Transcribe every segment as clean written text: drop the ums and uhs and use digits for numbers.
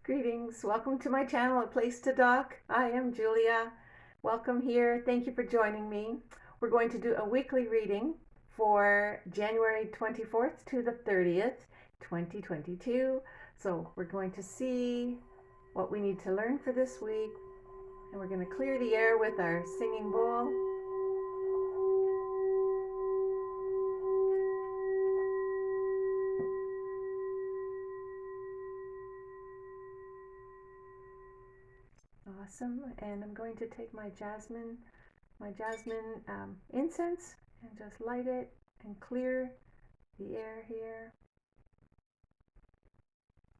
Greetings. Welcome to my channel, A Place to Doc. I am Julia. Welcome here. Thank you for joining me. We're going to do a weekly reading for January 24th to the 30th, 2022. So we're going to see what we need to learn for this week. And we're going to clear the air with our singing bowl. Awesome. And I'm going to take my jasmine incense and just light it and clear the air here.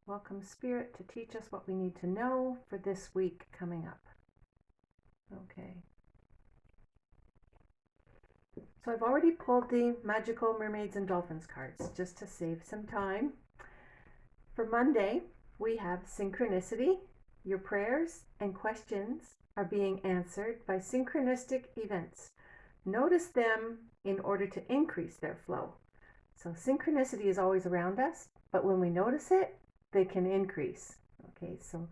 Welcome Spirit to teach us what we need to know for this week coming up. Okay. So I've already pulled the Magical Mermaids and Dolphins cards just to save some time. For Monday, we have synchronicity. Your prayers and questions are being answered by synchronistic events. Notice them in order to increase their flow. So synchronicity is always around us, but when we notice it, they can increase. Okay, so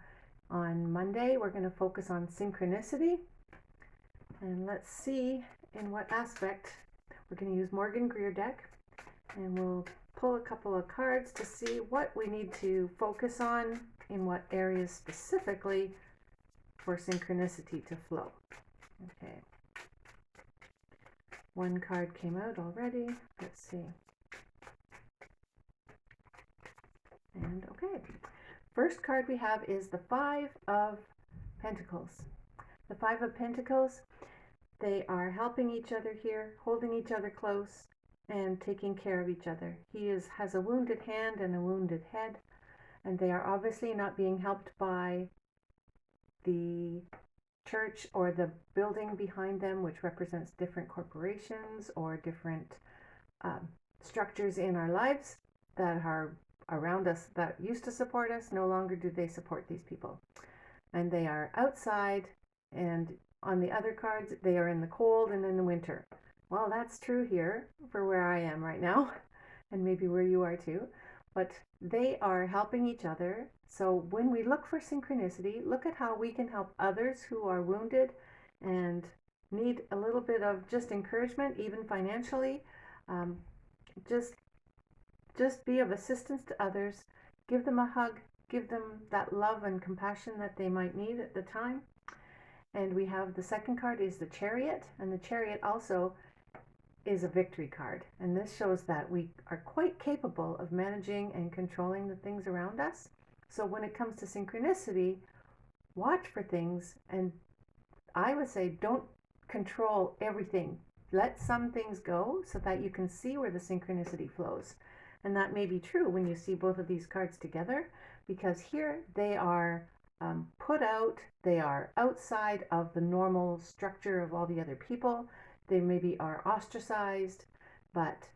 on Monday, we're going to focus on synchronicity. And let's see in what aspect. We're going to use Morgan Greer deck, and we'll pull a couple of cards to see what we need to focus on in what areas specifically for synchronicity to flow. Okay. One card came out already. Let's see. And okay. First card we have is the Five of Pentacles. The Five of Pentacles, they are helping each other here, holding each other close, and taking care of each other. He has a wounded hand and a wounded head, and they are obviously not being helped by the church or the building behind them, which represents different corporations or different structures in our lives that are around us that used to support us. No longer do they support these people. And they are outside, and on the other cards, they are in the cold and in the winter. Well, that's true here for where I am right now, and maybe where you are too. But they are helping each other. So when we look for synchronicity, look at how we can help others who are wounded and need a little bit of just encouragement, even financially. Just be of assistance to others. Give them a hug. Give them that love and compassion that they might need at the time. And we have the second card is the Chariot, and the Chariot also is a victory card. And this shows that we are quite capable of managing and controlling the things around us. So when it comes to synchronicity, watch for things, and I would say don't control everything. Let some things go so that you can see where the synchronicity flows. And that may be true when you see both of these cards together, because here they are put out, they are outside of the normal structure of all the other people. They maybe are ostracized, but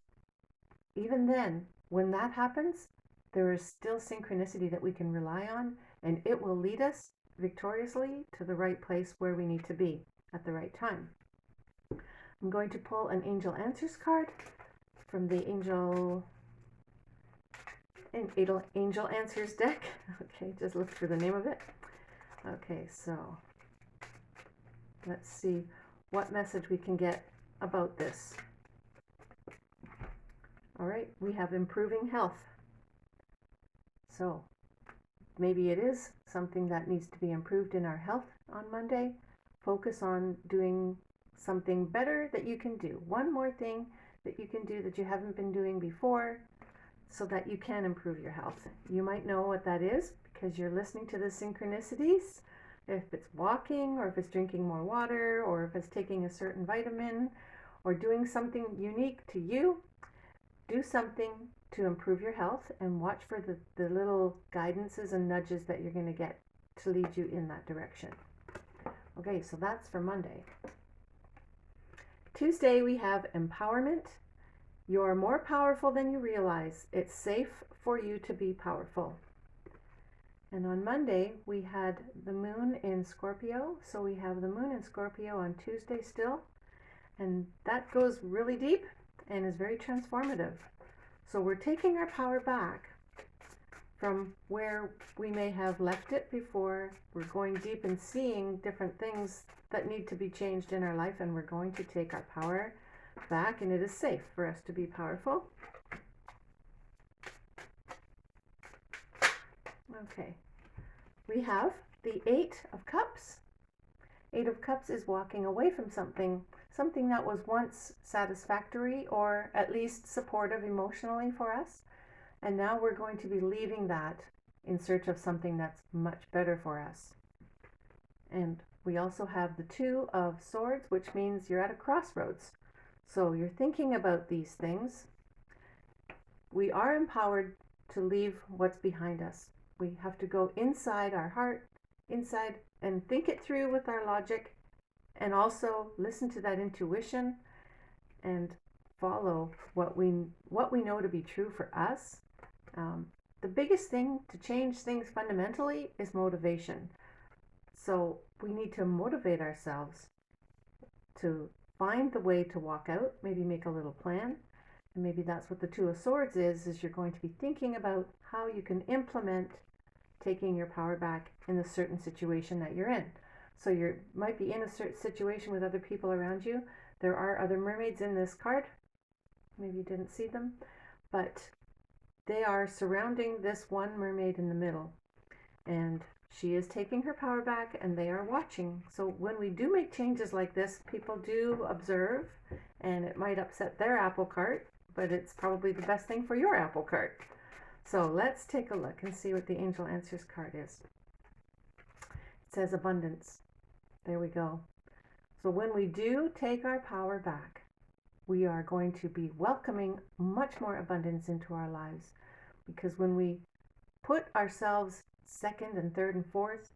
even then, when that happens, there is still synchronicity that we can rely on, and it will lead us victoriously to the right place where we need to be at the right time. I'm going to pull an Angel Answers card from the Angel Answers deck. Okay, just look for the name of it. Okay, so let's see what message we can get about this. All right, we have improving health. So maybe it is something that needs to be improved in our health on Monday. Focus on doing something better that you can do. One more thing that you can do that you haven't been doing before, so that you can improve your health. You might know what that is because you're listening to the synchronicities. If it's walking, or if it's drinking more water, or if it's taking a certain vitamin, or doing something unique to you, do something to improve your health, and watch for the little guidances and nudges that you're going to get to lead you in that direction. Okay, so that's for Monday. Tuesday we have empowerment. You're more powerful than you realize. It's safe for you to be powerful. And on Monday, we had the moon in Scorpio. So we have the moon in Scorpio on Tuesday still. And that goes really deep and is very transformative. So we're taking our power back from where we may have left it before. We're going deep and seeing different things that need to be changed in our life, and we're going to take our power back, and it is safe for us to be powerful. Okay, we have the Eight of Cups. Eight of Cups is walking away from something that was once satisfactory or at least supportive emotionally for us. And now we're going to be leaving that in search of something that's much better for us. And we also have the Two of Swords, which means you're at a crossroads. So you're thinking about these things. We are empowered to leave what's behind us. We have to go inside our heart, inside, and think it through with our logic, and also listen to that intuition and follow what we know to be true for us. The biggest thing to change things fundamentally is motivation. So we need to motivate ourselves to find the way to walk out, maybe make a little plan. And maybe that's what the Two of Swords is you're going to be thinking about how you can implement taking your power back in the certain situation that you're in. So you might be in a certain situation with other people around you. There are other mermaids in this card. Maybe you didn't see them, but they are surrounding this one mermaid in the middle. And she is taking her power back, and they are watching. So when we do make changes like this, people do observe, and it might upset their apple cart, but it's probably the best thing for your apple cart. So let's take a look and see what the Angel Answers card is. It says abundance. There we go. So when we do take our power back, we are going to be welcoming much more abundance into our lives. Because when we put ourselves second and third and fourth,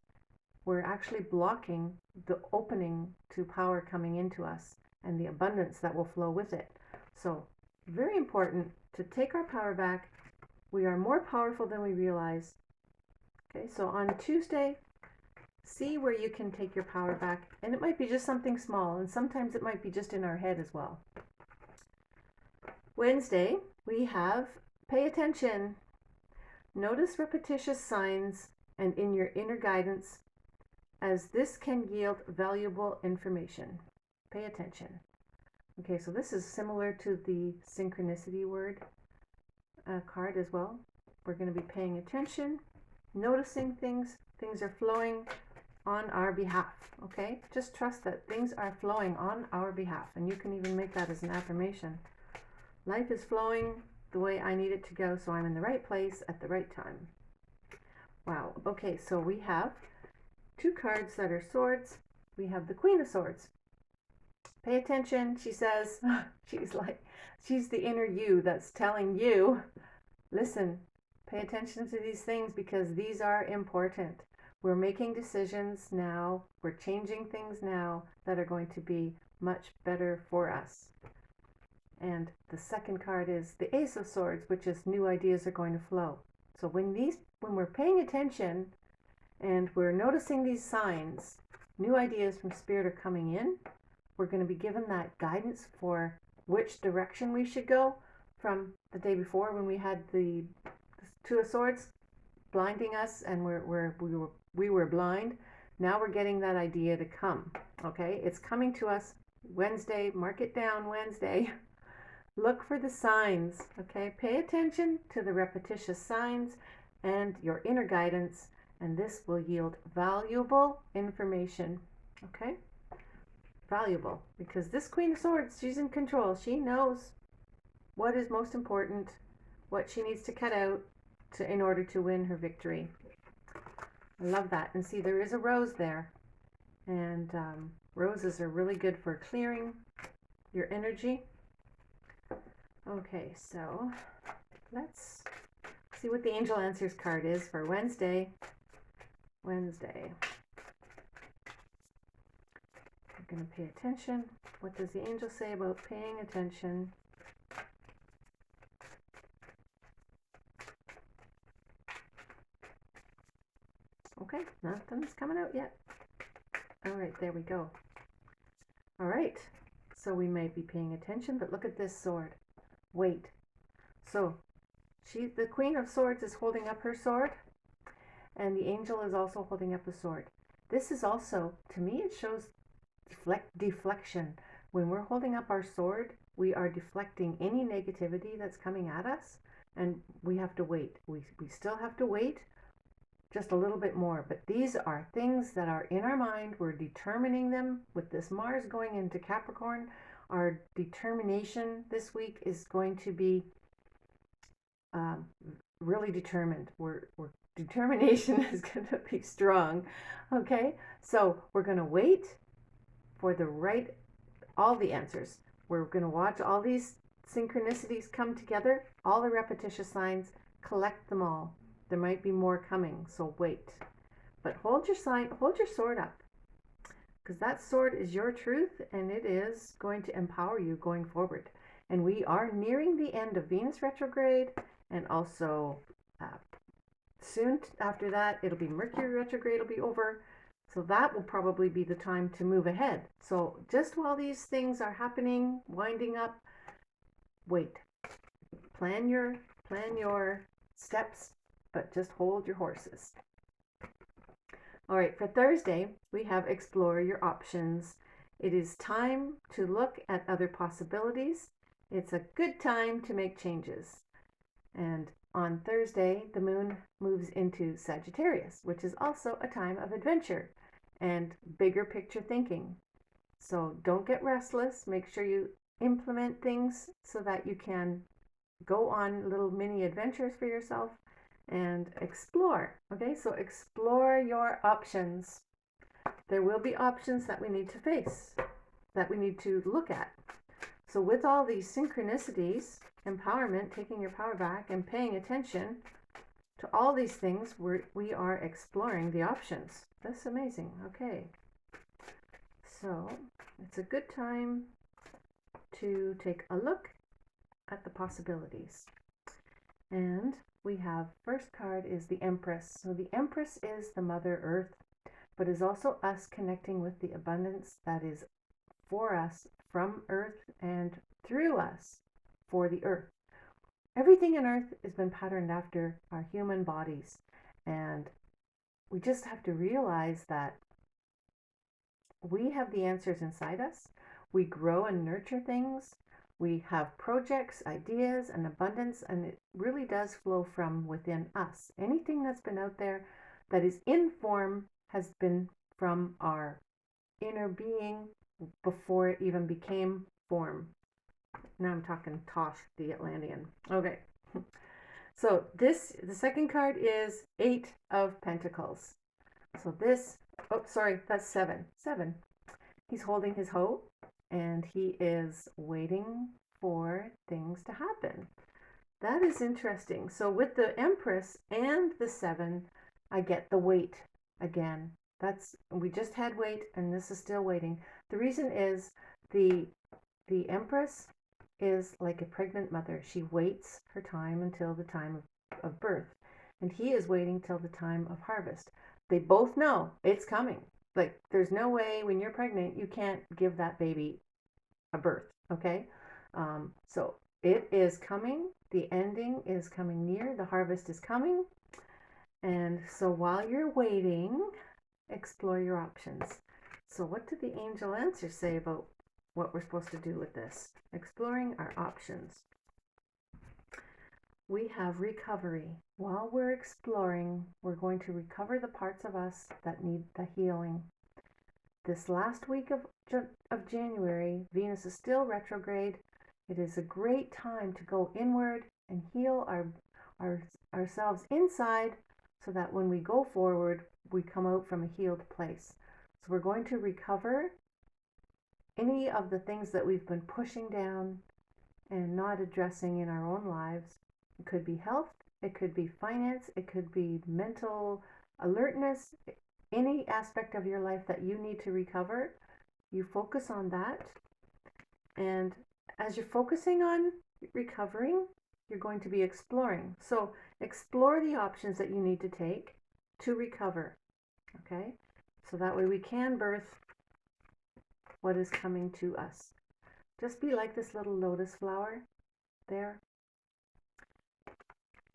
we're actually blocking the opening to power coming into us and the abundance that will flow with it. So very important to take our power back. We are more powerful than we realize. Okay, so on Tuesday, see where you can take your power back. And it might be just something small, and sometimes it might be just in our head as well. Wednesday, we have pay attention. Notice repetitious signs and in your inner guidance, as this can yield valuable information. Pay attention. Okay, so this is similar to the synchronicity word card as well. We're going to be paying attention, noticing things are flowing on our behalf. Okay, just trust that things are flowing on our behalf, and you can even make that as an affirmation. Life is flowing the way I need it to go, so I'm in the right place at the right time. Wow. Okay, so we have two cards that are swords. We have the Queen of Swords. Pay attention, she says. She's the inner you that's telling you, listen, pay attention to these things because these are important. We're making decisions now. We're changing things now that are going to be much better for us. And the second card is the Ace of Swords, which is new ideas are going to flow. So when we're paying attention and we're noticing these signs, new ideas from Spirit are coming in. We're going to be given that guidance for which direction we should go from the day before when we had the Two of Swords blinding us and we were blind. Now we're getting that idea to come. Okay, it's coming to us Wednesday. Mark it down, Wednesday. Look for the signs. Okay, pay attention to the repetitious signs and your inner guidance, and this will yield valuable information. Okay, valuable, because this Queen of Swords, she's in control. She knows what is most important, what she needs to cut out in order to win her victory. I love that. And see, there is a rose there, and roses are really good for clearing your energy. Okay, so let's see what the Angel Answers card is for Wednesday. Wednesday. We're going to pay attention. What does the angel say about paying attention? Okay, nothing's coming out yet. All right, there we go. All right, so we may be paying attention, but look at this sword. Wait. So The Queen of Swords is holding up her sword, and the angel is also holding up a sword. This is also, to me, it shows deflection. When we're holding up our sword, we are deflecting any negativity that's coming at us, and we have to wait. We still have to wait just a little bit more, but these are things that are in our mind. We're determining them with this Mars going into Capricorn. Our determination this week is going to be um, really determined. Determination is going to be strong. Okay, so we're going to wait for all the answers. We're going to watch all these synchronicities come together, all the repetitious signs, collect them all. There might be more coming, so wait. But hold your sword up, because that sword is your truth, and it is going to empower you going forward. And we are nearing the end of Venus retrograde, and also soon after that, it'll be Mercury retrograde, it'll be over. So that will probably be the time to move ahead. So just while these things are happening, winding up, wait. Plan your steps, but just hold your horses. All right, for Thursday, we have explore your options. It is time to look at other possibilities. It's a good time to make changes. And on Thursday, the moon moves into Sagittarius, which is also a time of adventure and bigger picture thinking. So don't get restless. Make sure you implement things so that you can go on little mini adventures for yourself and explore. Okay, so explore your options. There will be options that we need to face, that we need to look at. So with all these synchronicities, empowerment, taking your power back, and paying attention to all these things, we are exploring the options. That's amazing. Okay, so it's a good time to take a look at the possibilities. And we have, first card is the Empress. So the Empress is the Mother Earth, but is also us connecting with the abundance that is for us from Earth and through us for the Earth. Everything in Earth has been patterned after our human bodies, and we just have to realize that we have the answers inside us. We grow and nurture things. We have projects, ideas, and abundance, and it really does flow from within us. Anything that's been out there that is in form has been from our inner being before it even became form. Now I'm talking Tosh, the Atlantean. Okay. So the second card is 8 of Pentacles. So that's 7. 7. He's holding his hoe, and he is waiting for things to happen. That is interesting. So with the Empress and the 7, I get the wait again. We just had wait, and this is still waiting. The reason is the Empress is like a pregnant mother. She waits her time until the time of birth, and he is waiting till the time of harvest. They both know it's coming. Like, there's no way when you're pregnant you can't give that baby a birth. Okay, so it is coming. The ending is coming near. The harvest is coming. And so while you're waiting, explore your options. So what did the angel answer say about what we're supposed to do with this? Exploring our options. We have recovery. While we're exploring, we're going to recover the parts of us that need the healing. This last week of January, Venus is still retrograde. It is a great time to go inward and heal ourselves inside, so that when we go forward, we come out from a healed place. So we're going to recover any of the things that we've been pushing down and not addressing in our own lives. It could be health, it could be finance, it could be mental alertness, any aspect of your life that you need to recover. You focus on that, and as you're focusing on recovering, you're going to be exploring. So explore the options that you need to take to recover. Okay, so that way we can birth what is coming to us. Just be like this little lotus flower there.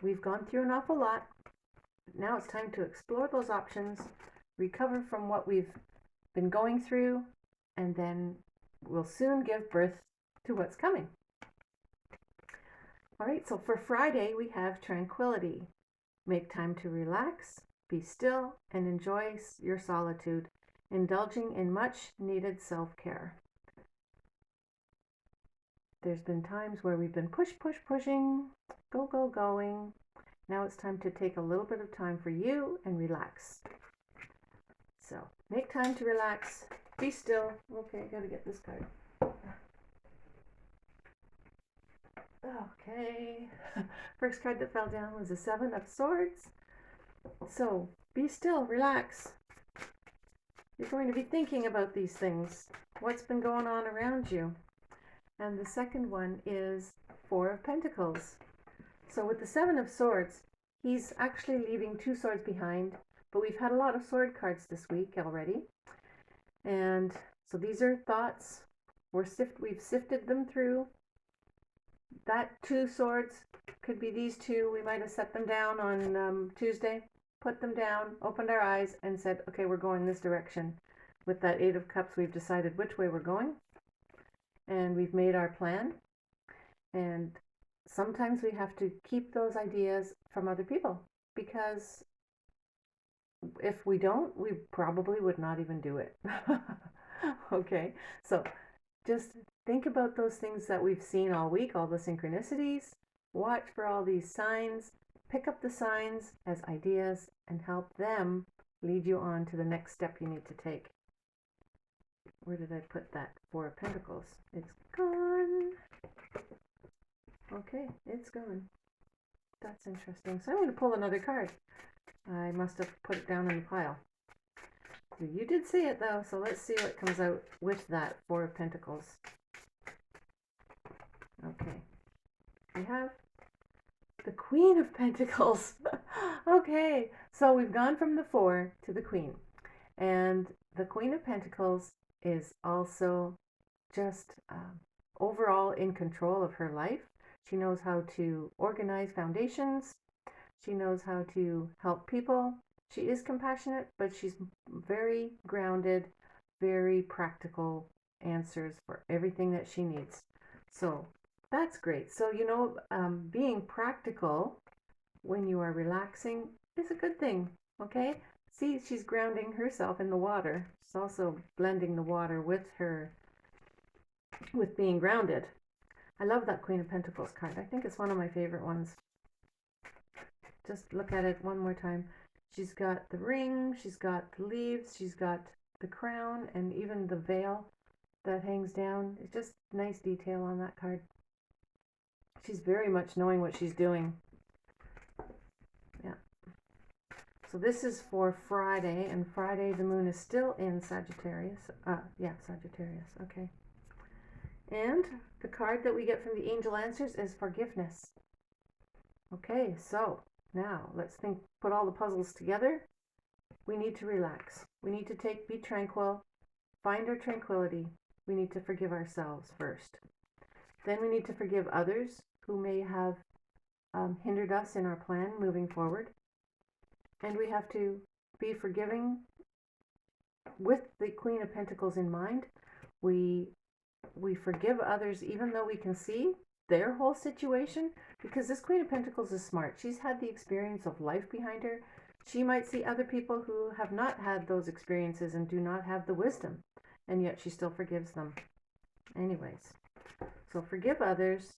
we've gone through an awful lot. Now it's time to explore those options, recover from what we've been going through, and then we'll soon give birth to what's coming. All right, so for Friday, we have tranquility. Make time to relax, be still, and enjoy your solitude, indulging in much needed self-care. There's been times where we've been pushing, going. Now it's time to take a little bit of time for you and relax. So make time to relax, be still. Okay, I gotta get this card. Okay, first card that fell down was the Seven of Swords. So be still, relax. You're going to be thinking about these things. What's been going on around you? And the second one is Four of Pentacles. So with the Seven of Swords, he's actually leaving two swords behind, but we've had a lot of sword cards this week already. And so these are thoughts. We've sifted them through. That two swords could be these two. We might have set them down on Tuesday, put them down, opened our eyes, and said, okay, we're going this direction. With that Eight of Cups, we've decided which way we're going, and we've made our plan. And sometimes we have to keep those ideas from other people, because if we don't, we probably would not even do it. Okay, so just think about those things that we've seen all week, all the synchronicities. Watch for all these signs. Pick up the signs as ideas and help them lead you on to the next step you need to take. Where did I put that Four of Pentacles? It's gone. Okay, it's gone. That's interesting. So I'm going to pull another card. I must have put it down in the pile. So you did see it though, so let's see what comes out with that Four of Pentacles. Okay, we have the Queen of Pentacles. Okay, so we've gone from the Four to the Queen. And the Queen of Pentacles is also just overall in control of her life. She knows how to organize foundations. She knows how to help people. She is compassionate, but she's very grounded, very practical answers for everything that she needs. So that's great. So, being practical when you are relaxing is a good thing, okay? See, she's grounding herself in the water. She's also blending the water with being grounded. I love that Queen of Pentacles card. I think it's one of my favorite ones. Just look at it one more time. She's got the ring, she's got the leaves, she's got the crown, and even the veil that hangs down. It's just nice detail on that card. She's very much knowing what she's doing. Yeah. So this is for Friday, and Friday the moon is still in Sagittarius. Sagittarius. Okay. And the card that we get from the Angel Answers is Forgiveness. Okay, so now let's put all the puzzles together. We need to relax. We need to be tranquil, find our tranquility. We need to forgive ourselves first. Then we need to forgive others who may have hindered us in our plan moving forward. And we have to be forgiving with the Queen of Pentacles in mind. We forgive others even though we can see their whole situation, because this Queen of Pentacles is smart. She's had the experience of life behind her. She might see other people who have not had those experiences and do not have the wisdom, and yet she still forgives them. Anyways, so forgive others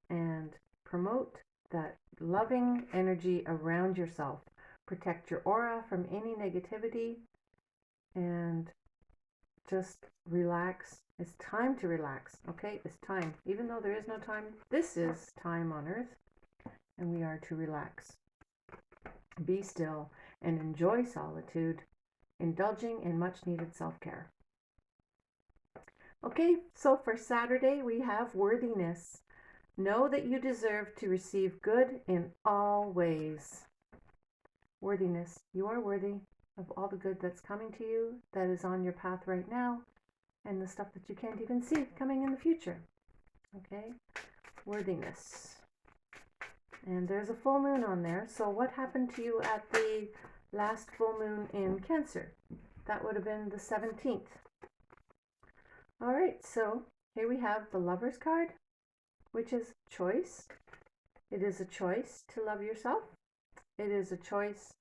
and promote that loving energy around yourself. Protect your aura from any negativity and just relax. It's time to relax, okay? It's time. Even though there is no time, this is time on earth, and we are to relax. Be still and enjoy solitude, indulging in much needed self-care. Okay, so for Saturday, we have worthiness. Know that you deserve to receive good in all ways. Worthiness. You are worthy of all the good that's coming to you, that is on your path right now, and the stuff that you can't even see coming in the future. Okay? Worthiness. And there's a full moon on there. So what happened to you at the last full moon in Cancer? That would have been the 17th. All right, so here we have the Lover's card, which is choice. It is a choice to love yourself. It is a choice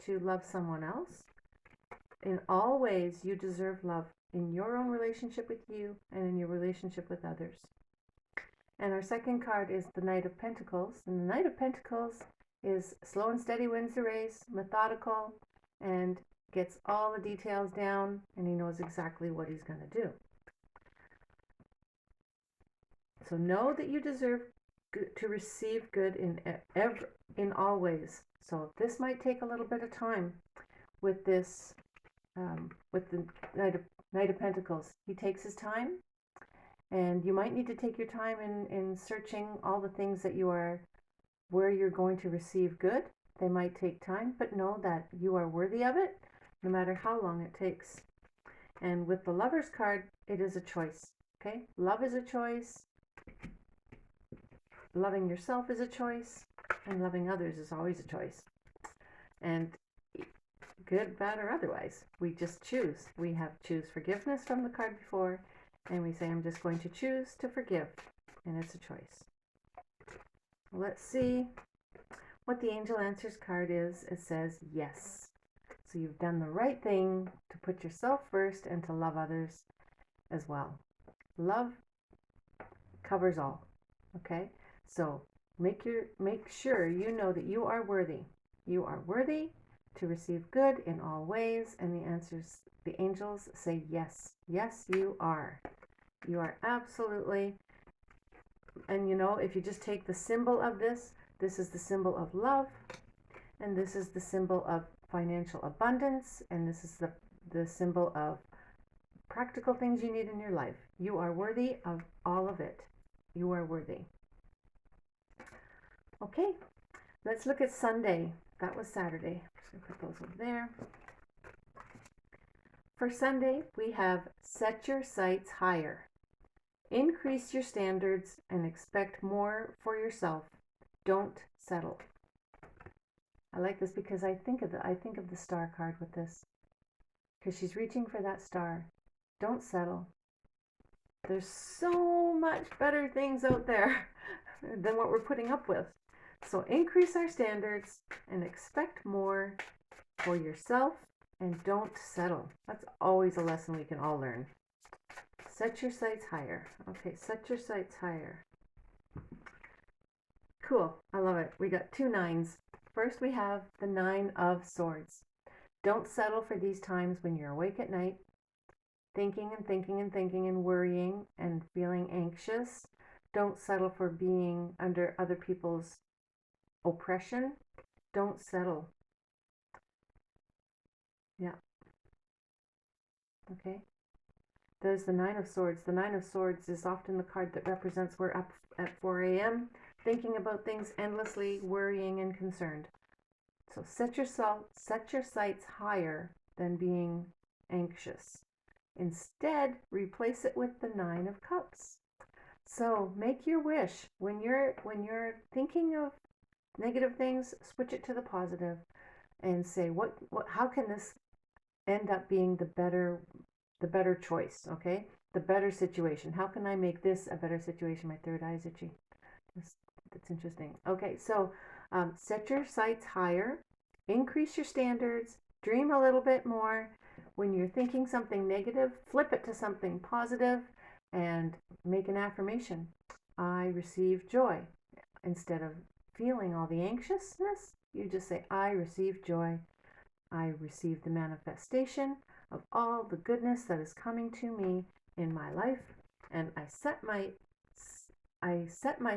to love someone else. In all ways, you deserve love in your own relationship with you and in your relationship with others. And our second card is the Knight of Pentacles. And the Knight of Pentacles is slow and steady wins the race, methodical, and gets all the details down, and he knows exactly what he's going to do. So know that you deserve to receive good in all ways. So this might take a little bit of time with this, with the Knight of Pentacles. He takes his time, and you might need to take your time in searching all the things that where you're going to receive good. They might take time, but know that you are worthy of it, no matter how long it takes. And with the Lover's card, it is a choice. Okay, love is a choice. Loving yourself is a choice, and loving others is always a choice. And good, bad, or otherwise, we just choose. We have choose forgiveness from the card before, and we say, I'm just going to choose to forgive, and it's a choice. Let's see what the Angel Answers card is. It says yes. So you've done the right thing to put yourself first and to love others as well. Love covers all. Okay? So make sure you know that you are worthy. You are worthy to receive good in all ways, and the angels say yes. Yes, you are. You are absolutely. And if you just take the symbol of this is the symbol of love, and this is the symbol of financial abundance, and this is the symbol of practical things you need in your life. You are worthy of all of it. You are worthy. Okay, let's look at Sunday. That was Saturday. I'm just going to put those over there. For Sunday, we have set your sights higher. Increase your standards and expect more for yourself. Don't settle. I like this because I think of the star card with this. Because she's reaching for that star. Don't settle. There's so much better things out there than what we're putting up with. So increase our standards and expect more for yourself, and don't settle. That's always a lesson we can all learn. Set your sights higher. Okay, set your sights higher. Cool. I love it. We got 2 9s. First, we have the 9 of Swords. Don't settle for these times when you're awake at night, thinking and thinking and thinking and worrying and feeling anxious. Don't settle for being under other people's oppression. Don't settle. Yeah. Okay. There's the 9 of Swords. The 9 of Swords is often the card that represents we're up at 4 a.m. thinking about things endlessly, worrying and concerned. So set your sights higher than being anxious. Instead, replace it with the 9 of Cups. So make your wish. When you're thinking of negative things, switch it to the positive and say, how can this end up being the better choice, okay? The better situation. How can I make this a better situation? My third eye is itchy. That's interesting. Okay, so set your sights higher, increase your standards, dream a little bit more. When you're thinking something negative, flip it to something positive and make an affirmation. I receive joy. Instead of feeling all the anxiousness, you just say, I receive joy. I receive the manifestation of all the goodness that is coming to me in my life, and I set my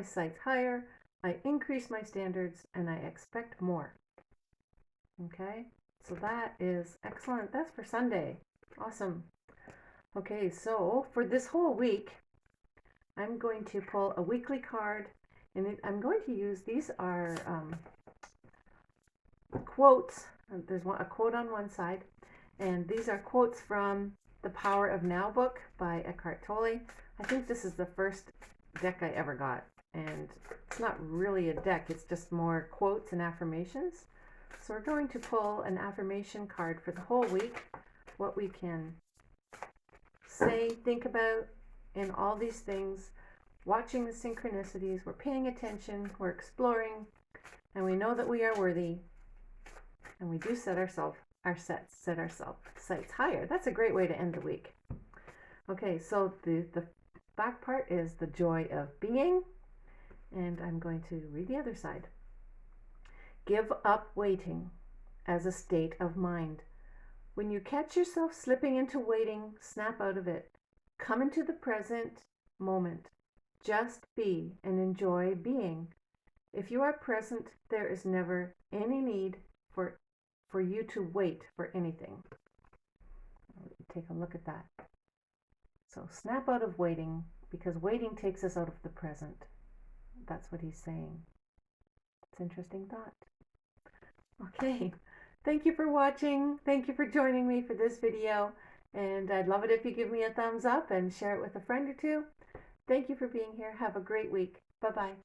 sights higher, I increase my standards, and I expect more. Okay, so that is excellent. That's for Sunday. Awesome. Okay, so for this whole week, I'm going to pull a weekly card, and I'm going to use, these are quotes. There's a quote on one side, and these are quotes from The Power of Now book by Eckhart Tolle. I think this is the first deck I ever got, and it's not really a deck, it's just more quotes and affirmations. So we're going to pull an affirmation card for the whole week, what we can say, think about in all these things, watching the synchronicities, we're paying attention, we're exploring, and we know that we are worthy, and we do set our sights higher. That's a great way to end the week. Okay, so the back part is the joy of being, and I'm going to read the other side. Give up waiting as a state of mind. When you catch yourself slipping into waiting, snap out of it. Come into the present moment. Just be and enjoy being. If you are present, there is never any need for you to wait for anything. Take a look at that. So snap out of waiting, because waiting takes us out of the present. That's what he's saying. It's an interesting thought. Okay, thank you for watching. Thank you for joining me for this video. And I'd love it if you give me a thumbs up and share it with a friend or two. Thank you for being here. Have a great week. Bye-bye.